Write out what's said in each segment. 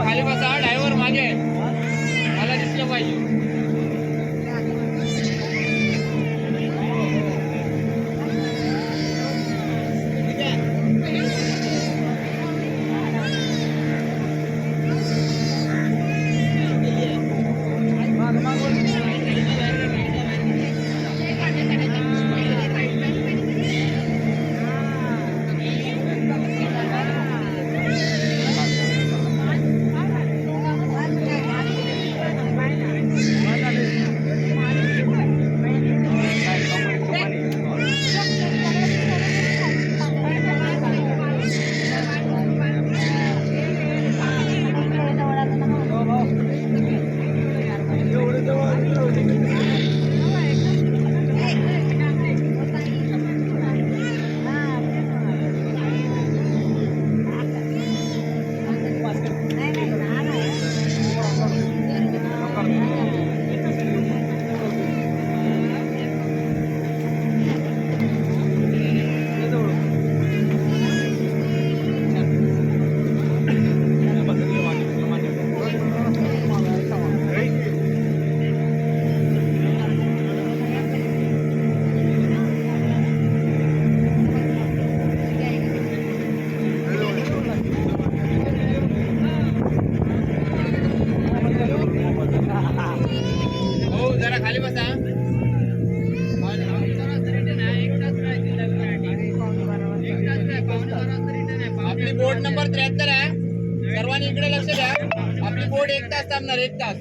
खाली बसा, ड्रायव्हर मागे मला दिसलं पाहिजे. खाली बसा. आपली बोट नंबर 73 आहे. सर्वांनी इकडे लक्ष द्या. आपली बोट 1 तास थांबणार. 1 तास.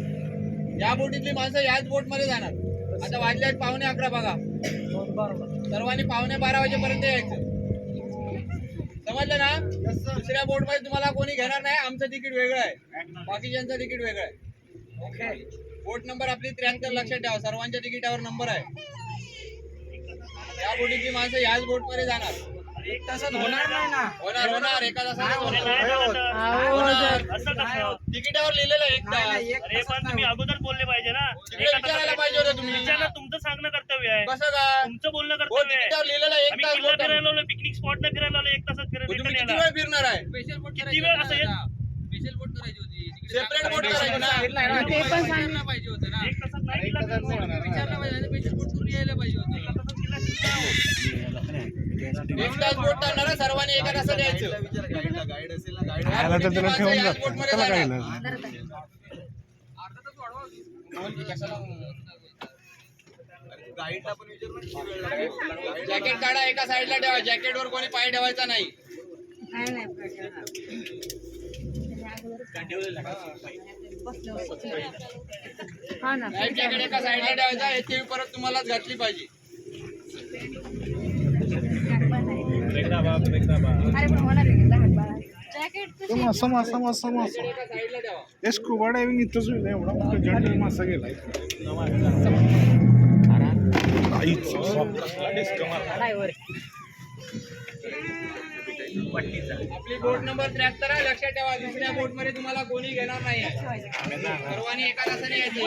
या बोटीतली माणसं याच बोट मध्ये जाणार. आता वाजले आहेत 11:15 बघा. सर्वांनी 11:15 वाजेपर्यंत यायचं. समजलं ना? दुसऱ्या बोट मध्ये तुम्हाला कोणी घेणार नाही. आमचं तिकीट वेगळं आहे, बाकीच्यांचं तिकीट वेगळं आहे. ओके. बोट नंबर आपली 73 लक्षात ठेवा. सर्वांच्या तिकिटावर नंबर आहे. या बोटीची माणसं याच बोट मध्ये जाणार. 1 तासात होणार नाही ना? होणार 1 तासात होणार. तिकिटावर लिहिलेलं 1 तास. अरे पण तुम्ही अगोदर बोलले पाहिजे ना. विचारायला पाहिजे होतं तुम्ही. विचारलं, तुमचं सांगणं कर्तव्य आहे. कसं काय? तुमचं बोलणं कर्तव्य आहे. तिकिटावर लिहिलेलं 1 आम्ही तास. किल्ला फिरायला आलो, पिकनिक स्पॉटला फिरायला आलो. 1 तासात तुम्ही रिटर्न किती यायला वेळ फिरणार आहे? किती वेळ असं स्पेशल बोट करायची होती. सेपरेट बोट करायची ना. ते पण सांगितलं पाहिजे होतं ना. 1 तासात नाही किल्ला फिरणार. विचारलं पाहिजे. स्पेशल बोट करून यायला पाहिजे होतं. 1 तास बोट टाकणार. सर्वांनी एका तासात यायचं. गाईड असेल ना, गाईड आला तर त्याला ठेवून जा. त्याला काय नाही. गाईडला पण विचार. जॅकेट काढा, एका साईडला ठेवा. जॅकेट वर कोणी पाय ठेवायचा नाही. लाईफ जॅकेट एका साईडला ठेवायचा. याची परत तुम्हालाच घातली पाहिजे. एका साईडला ठेवा. स्कूबा डायव्हिंग इथंच होईल. एवढा मोठा जंगल मासा गेलाय. आपली बोट नंबर 73 आहे. लक्षात ठेवा. दुसऱ्या बोट मध्ये तुम्हाला कोणी घेणार नाही. सर्वांनी एका तासाने यायचे.